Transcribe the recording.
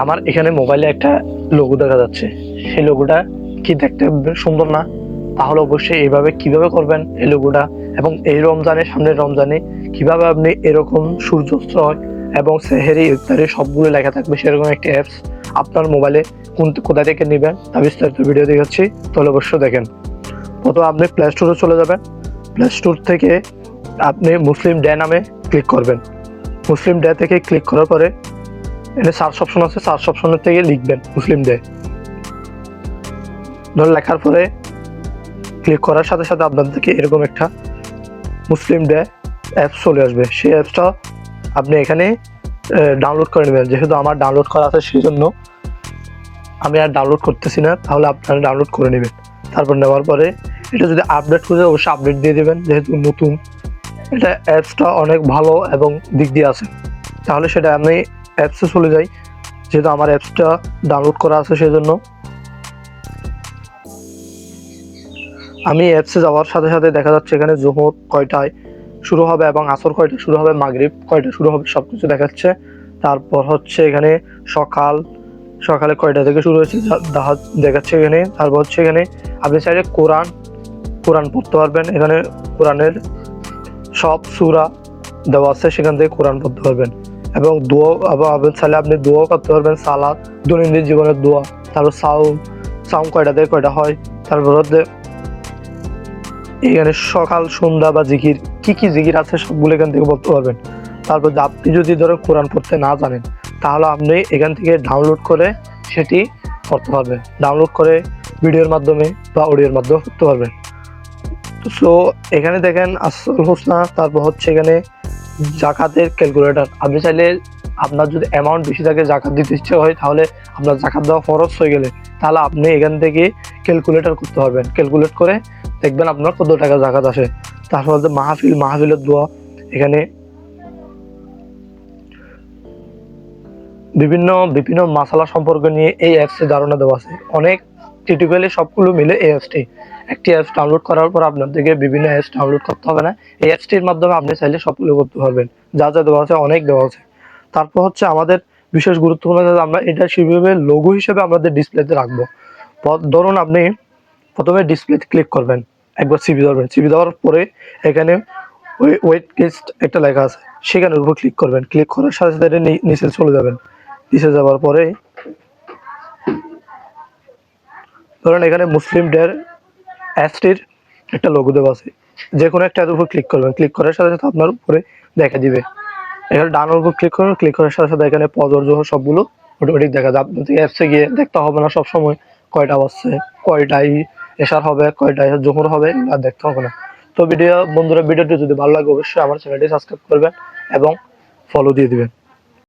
আমার এখানে মোবাইলে একটা লোগো দেখা যাচ্ছে, সেই লোগোটা কি দেখতে সুন্দর না? তাহলে অবশ্যই এইভাবে কিভাবে করবেন এই লোগোটা, এবং এই রমজানের সামনের রমজানে কিভাবে আপনি এরকম সূর্যাস্ত এবং সেহেরি ইফতারি সবগুলো লেখা থাকবে সেরকম একটি অ্যাপস আপনার মোবাইলে কোথা থেকে নেবেন তা বিস্তারিত ভিডিও দেখাচ্ছি, তাহলে অবশ্যই দেখেন। প্রথমে আপনি প্লে স্টোরে চলে যাবেন। প্লে স্টোর থেকে আপনি মুসলিম ডে নামে ক্লিক করবেন। মুসলিম ডে থেকে ক্লিক করার পরে এখানে সার্চ অপশন আছে, সার্চ অপশনের থেকে লিখবেন মুসলিম ডে। ধরে লেখার পরে ক্লিক করার সাথে সাথে আপনাদেরকে এরকম একটা মুসলিম ডে অ্যাপস চলে আসবে। সেই অ্যাপসটা আপনি এখানে ডাউনলোড করে নেবেন। যেহেতু আমার ডাউনলোড করা আছে সেই জন্য আমি আর ডাউনলোড করতেছি না, তাহলে আপনারা ডাউনলোড করে নেবেন। তারপর নেওয়ার পরে এটা যদি আপডেট করে অবশ্যই আপডেট দিয়ে দেবেন, যেহেতু নতুন এটা অ্যাপসটা অনেক ভালো এবং দিক দিয়ে আছে। তাহলে সেটা আমি অ্যাপসে চলে যাই, যেহেতু আমার অ্যাপসটা ডাউনলোড করা আছে সেই জন্য। আমি অ্যাপসে যাওয়ার সাথে সাথে দেখা যাচ্ছে এখানে জোহর কয়টায় শুরু হবে এবং আসর কয়টা শুরু হবে, মাগরিব কয়টা শুরু হবে সব কিছু দেখাচ্ছে। তারপর হচ্ছে এখানে সকালে কয়টা থেকে শুরু হয়েছে দেখাচ্ছে এখানে। তারপর হচ্ছে এখানে আপনি চাইলে কোরআন পড়তে পারবেন। এখানে কোরআনের সব সূরা দেওয়া আছে, সেখান থেকে কোরআন পড়তে পারবেন এবং দোয়া, আবার চাইলে আপনি দোয়াও করতে পারবেন, সালাত, দৈনন্দিন জীবনের দোয়া। তারপর সাউম কয়টা থেকে কয়টা হয়, তারপর হচ্ছে এখানে সকাল সন্ধ্যা বা জিকির কি জিকির আছে সবগুলো এখান থেকে বলতে পারবেন। তারপর আপনি যদি ধরো কোরআন পড়তে না জানেন তাহলে আপনি এখান থেকে ডাউনলোড করে সেটি করতে পারবেন। ডাউনলোড করে ভিডিওর মাধ্যমে বা অডিওর মাধ্যমে করতে পারবেন। সো এখানে দেখেন আসল হোসনা। তারপর হচ্ছে এখানে জাকাতের ক্যালকুলেটর। আপনি চাইলে আপনার যদি অ্যামাউন্ট বেশি থাকে, জাকাত দিতে ইচ্ছে হয়, তাহলে আপনার জাকাত দেওয়া ফরজ হয়ে গেলে তাহলে আপনি এখান থেকে ক্যালকুলেটর করতে পারবেন। ক্যালকুলেট করে দেখবেন আপনার কত টাকা জাকাত আসে। তারপর হচ্ছে মাহফিলের দোয়া। এখানে বিভিন্ন মাসালা সম্পর্কে নিয়ে এই অ্যাপসে ধারণা দেওয়া আছে। অনেক টিউটোরিয়ালে সবগুলো মিলে এই অ্যাপসটি। একটি অ্যাপস ডাউনলোড করার পর আপনাদেরকে বিভিন্ন অ্যাপস ডাউনলোড করতে হবে না, এই অ্যাপসটির মাধ্যমে আপনি চাইলে সবগুলো করতে পারবেন। যা দেওয়া আছে অনেক দেওয়া আছে। তারপর হচ্ছে আমাদের বিশেষ গুরুত্বপূর্ণ, আমরা এটা সেভাবে লোগো হিসেবে আমাদের ডিসপ্লেতে রাখবো। ধরুন আপনি প্রথমে ডিসপ্লেতে ক্লিক করবেন, একবার সিবি ধরবেন, সিবি দেওয়ার পরে এখানে ওয়েট লিস্ট একটা লেখা আছে, সেখানের উপর ক্লিক করবেন। ক্লিক করার সাথে সাথে নিচে চলে যাবেন। নিচে যাওয়ার পরে ধরেন এখানে মুসলিম ডের অ্যাপসটির একটা লোগো দেওয়া আছে, যে কোনো একটা উপর ক্লিক করবেন। ক্লিক করার সাথে সাথে আপনার উপরে দেখা দিবে। এখানে ডানের উপর ক্লিক করবেন, ক্লিক করার সাথে সাথে এখানে ফজর জোহর সবগুলো অটোমেটিক দেখা যায়। আপনাদের অ্যাপসে গিয়ে দেখতে হবে না সব সময় কয়টা বাজছে, কয়টায় এশার হবে, কয়টায় জোহর হবে, আর দেখতে হবে না। তো বন্ধুরা, ভিডিওটি যদি ভালো লাগে অবশ্যই আমার চ্যানেলটি সাবস্ক্রাইব করবেন এবং ফলো দিয়ে দিবেন।